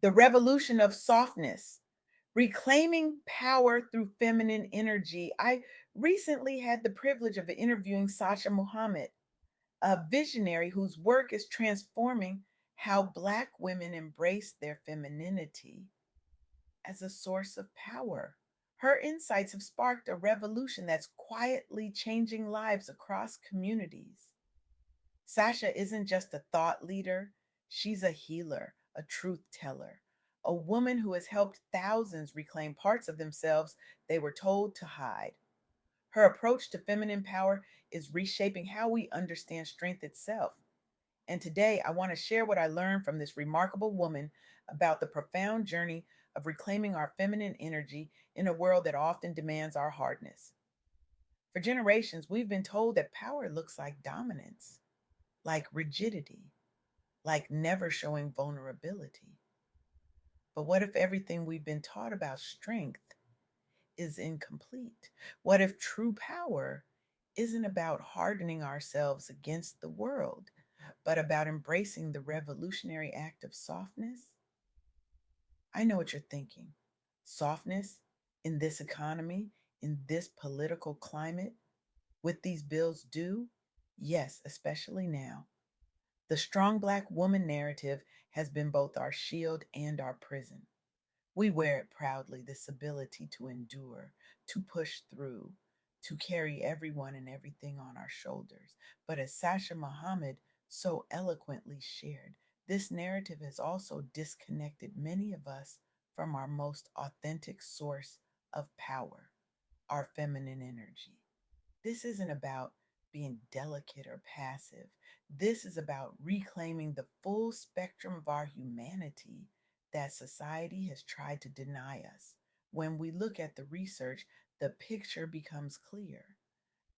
The revolution of softness, reclaiming power through feminine energy. I recently had the privilege of interviewing Sacha Muhammad, a visionary whose work is transforming how Black women embrace their femininity as a source of power. Her insights have sparked a revolution that's quietly changing lives across communities. Sasha isn't just a thought leader, she's a healer, a truth teller, a woman who has helped thousands reclaim parts of themselves they were told to hide. Her approach to feminine power is reshaping how we understand strength itself. And today, I want to share what I learned from this remarkable woman about the profound journey of reclaiming our feminine energy in a world that often demands our hardness. For generations, we've been told that power looks like dominance, like rigidity, like never showing vulnerability. But what if everything we've been taught about strength is incomplete? What if true power isn't about hardening ourselves against the world, but about embracing the revolutionary act of softness? I know what you're thinking. Softness in this economy, in this political climate, with these bills due? Yes, especially now. The strong Black woman narrative has been both our shield and our prison. We wear it proudly, this ability to endure, to push through, to carry everyone and everything on our shoulders. But as Sasha Muhammad so eloquently shared, this narrative has also disconnected many of us from our most authentic source of power, our feminine energy. This isn't about being delicate or passive. This is about reclaiming the full spectrum of our humanity that society has tried to deny us. When we look at the research, the picture becomes clear.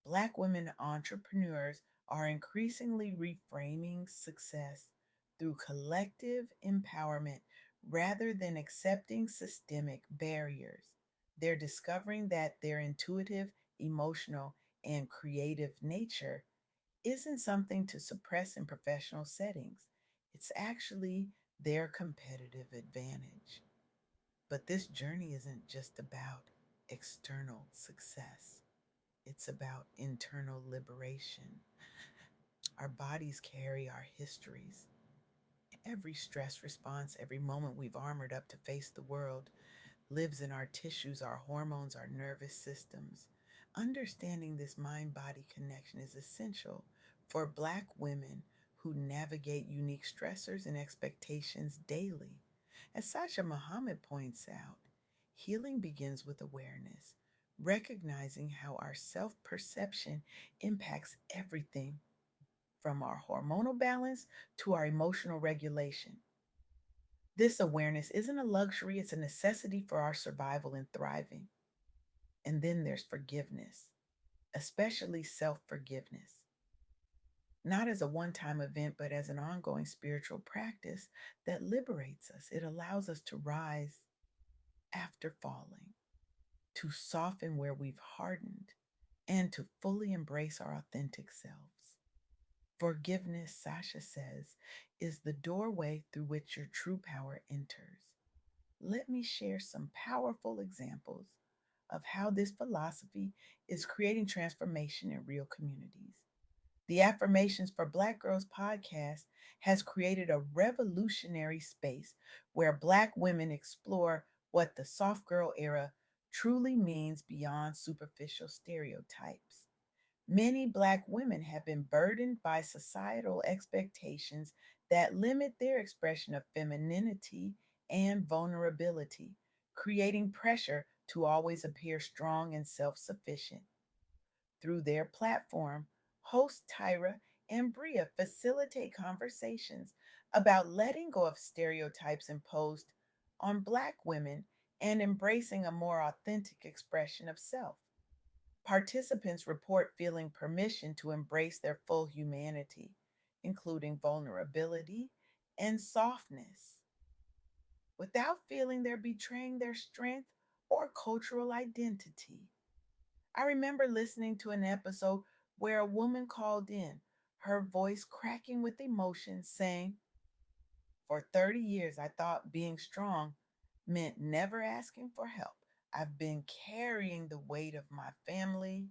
Black women entrepreneurs are increasingly reframing success through collective empowerment rather than accepting systemic barriers. They're discovering that their intuitive, emotional, and creative nature isn't something to suppress in professional settings. It's actually their competitive advantage. But this journey isn't just about external success. It's about internal liberation. Our bodies carry our histories. Every stress response, every moment we've armored up to face the world, lives in our tissues, our hormones, our nervous systems. Understanding this mind body connection is essential for Black women who navigate unique stressors and expectations daily. As Sacha Muhammad points out, healing begins with awareness, recognizing how our self perception impacts everything from our hormonal balance to our emotional regulation. This awareness isn't a luxury, it's a necessity for our survival and thriving. And then there's forgiveness, especially self forgiveness, not as a one time event, but as an ongoing spiritual practice that liberates us. It allows us to rise after falling, to soften where we've hardened, and to fully embrace our authentic selves. Forgiveness, Sasha says, is the doorway through which your true power enters. Let me share some powerful examples of how this philosophy is creating transformation in real communities. The Affirmations for Black Girls podcast has created a revolutionary space where Black women explore what the soft girl era truly means beyond superficial stereotypes. Many Black women have been burdened by societal expectations that limit their expression of femininity and vulnerability, creating pressure to always appear strong and self sufficient. Through their platform, hosts Tyra and Bria facilitate conversations about letting go of stereotypes imposed on Black women and embracing a more authentic expression of self. Participants report feeling permission to embrace their full humanity, including vulnerability and softness, without feeling they're betraying their strength or cultural identity. I remember listening to an episode where a woman called in, her voice cracking with emotion, saying, For 30 years, I thought being strong meant never asking for help. I've been carrying the weight of my family,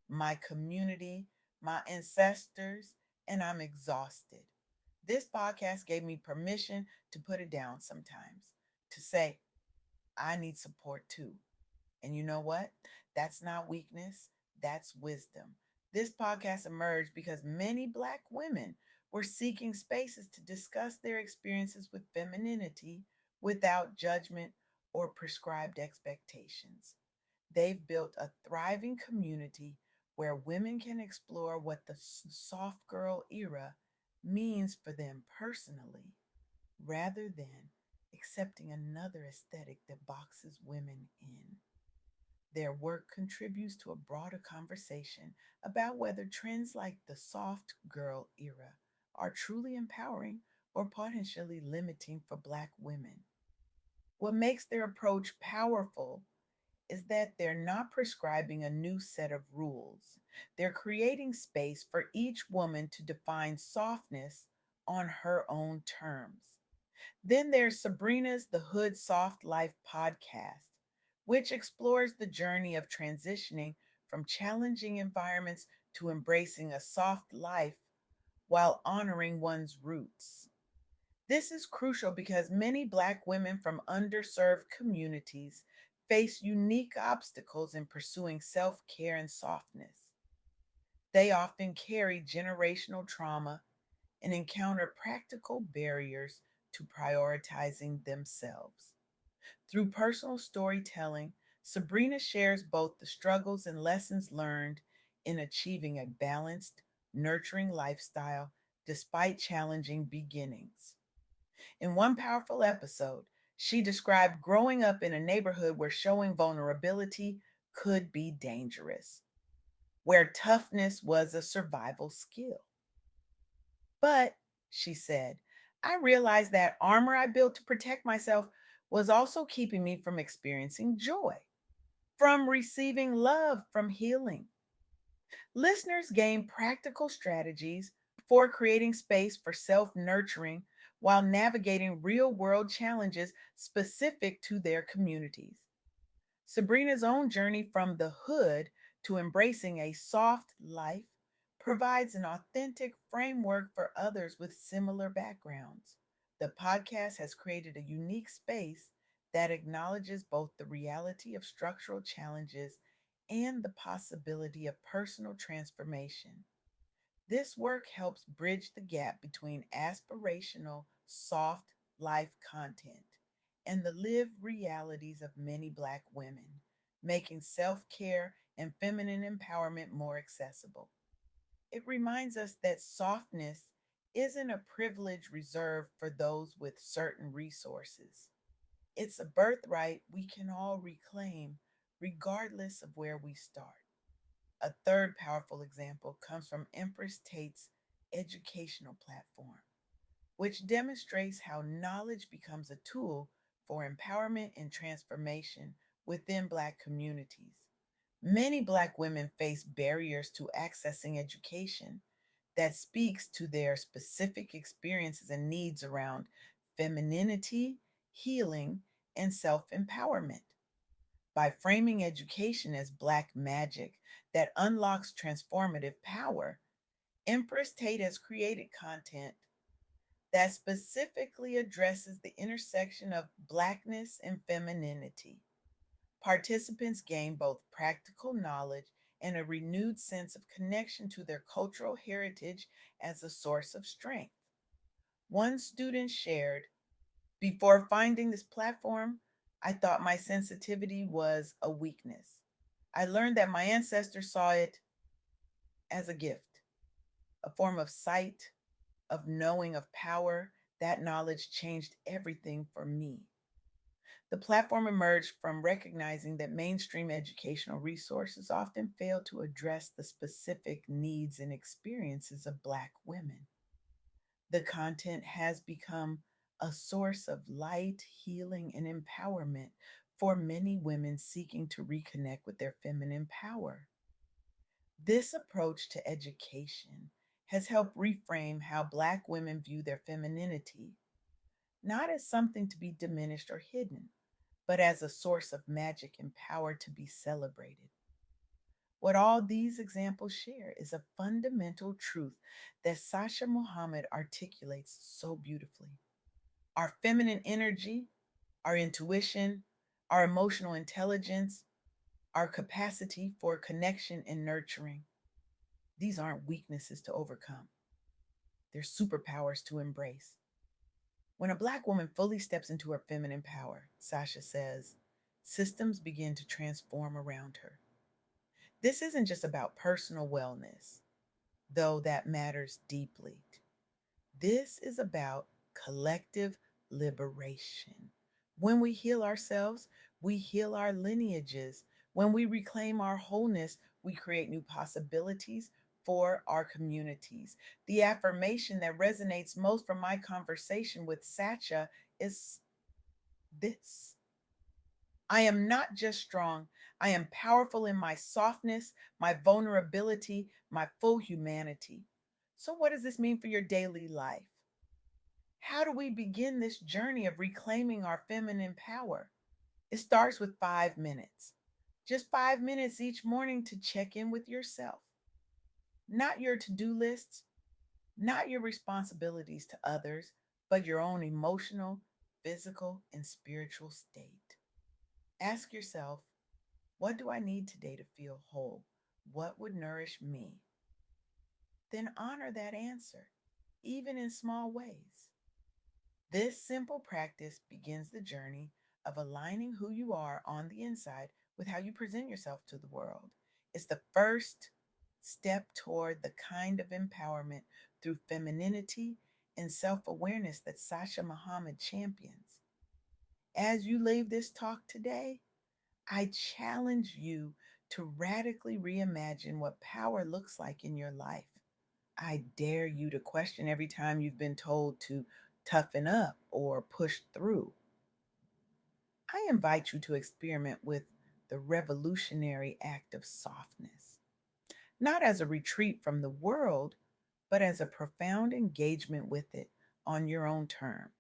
my community, my ancestors, and I'm exhausted. This podcast gave me permission to put it down sometimes, to say, I need support too. And you know what? That's not weakness, that's wisdom. This podcast emerged because many Black women were seeking spaces to discuss their experiences with femininity without judgment or prescribed expectations. They've built a thriving community where women can explore what the soft girl era means for them personally rather than accepting another aesthetic that boxes women in. Their work contributes to a broader conversation about whether trends like the soft girl era are truly empowering or potentially limiting for Black women. What makes their approach powerful is that they're not prescribing a new set of rules. They're creating space for each woman to define softness on her own terms. Then there's Sabrina's The Hood Soft Life podcast, which explores the journey of transitioning from challenging environments to embracing a soft life while honoring one's roots. This is crucial because many Black women from underserved communities face unique obstacles in pursuing self care and softness. They often carry generational trauma and encounter practical barriers to prioritizing themselves. Through personal storytelling, Sabrina shares both the struggles and lessons learned in achieving a balanced, nurturing lifestyle despite challenging beginnings. In one powerful episode, she described growing up in a neighborhood where showing vulnerability could be dangerous, where toughness was a survival skill. But, she said, I realized that armor I built to protect myself was also keeping me from experiencing joy, from receiving love, from healing. Listeners gain practical strategies for creating space for self nurturing while navigating real world challenges specific to their communities. Sabrina's own journey from the hood to embracing a soft life provides an authentic framework for others with similar backgrounds. The podcast has created a unique space that acknowledges both the reality of structural challenges and the possibility of personal transformation. This work helps bridge the gap between aspirational, soft life content and the lived realities of many Black women, making self care and feminine empowerment more accessible. It reminds us that softness isn't a privilege reserved for those with certain resources. It's a birthright we can all reclaim, regardless of where we start. A third powerful example comes from Empress Tate's educational platform, which demonstrates how knowledge becomes a tool for empowerment and transformation within Black communities. Many Black women face barriers to accessing education that speaks to their specific experiences and needs around femininity, healing, and self empowerment. By framing education as Black magic that unlocks transformative power, Empress Tate has created content that specifically addresses the intersection of Blackness and femininity. Participants gain both practical knowledge and a renewed sense of connection to their cultural heritage as a source of strength. One student shared, before finding this platform, I thought my sensitivity was a weakness. I learned that my ancestors saw it as a gift, a form of sight, of knowing, of power. That knowledge changed everything for me. The platform emerged from recognizing that mainstream educational resources often fail to address the specific needs and experiences of Black women. The content has become a source of light, healing, and empowerment for many women seeking to reconnect with their feminine power. This approach to education has helped reframe how Black women view their femininity. not as something to be diminished or hidden, but as a source of magic and power to be celebrated. What all these examples share is a fundamental truth that Sacha Muhammad articulates so beautifully. Our feminine energy, our intuition, our emotional intelligence, our capacity for connection and nurturing, these aren't weaknesses to overcome, they're superpowers to embrace. When a Black woman fully steps into her feminine power, Sasha says, systems begin to transform around her. This isn't just about personal wellness, though that matters deeply. This is about collective liberation. When we heal ourselves, we heal our lineages. When we reclaim our wholeness, we create new possibilities for our communities. The affirmation that resonates most from my conversation with Sacha is this: I am not just strong, I am powerful in my softness, my vulnerability, my full humanity. So, what does this mean for your daily life? How do we begin this journey of reclaiming our feminine power? It starts with 5 minutes. Just 5 minutes each morning to check in with yourself, not your to do lists, not your responsibilities to others, but your own emotional, physical, and spiritual state. Ask yourself, what do I need today to feel whole? What would nourish me? Then honor that answer, even in small ways. This simple practice begins the journey of aligning who you are on the inside with how you present yourself to the world. It's the first step toward the kind of empowerment through femininity and self awareness that Sacha Muhammad champions. As you leave this talk today, I challenge you to radically reimagine what power looks like in your life. I dare you to question every time you've been told to toughen up or push through. I invite you to experiment with the revolutionary act of softness, not as a retreat from the world, but as a profound engagement with it on your own terms.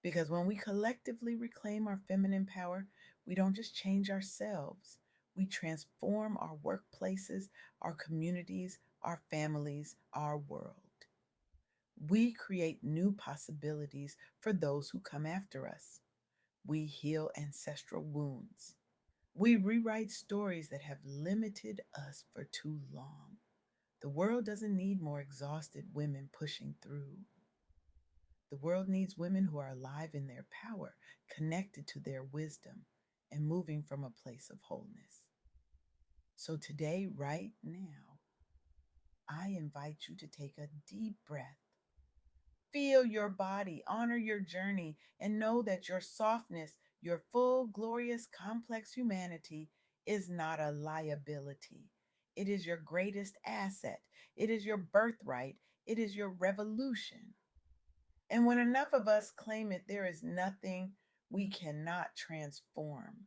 Because when we collectively reclaim our feminine power, we don't just change ourselves, we transform our workplaces, our communities, our families, our world. We create new possibilities for those who come after us. We heal ancestral wounds. We rewrite stories that have limited us for too long. The world doesn't need more exhausted women pushing through. The world needs women who are alive in their power, connected to their wisdom, and moving from a place of wholeness. So, today, right now, I invite you to take a deep breath. Feel your body, honor your journey, and know that your softness, your full, glorious, complex humanity is not a liability. It is your greatest asset. It is your birthright. It is your revolution. And when enough of us claim it, there is nothing we cannot transform.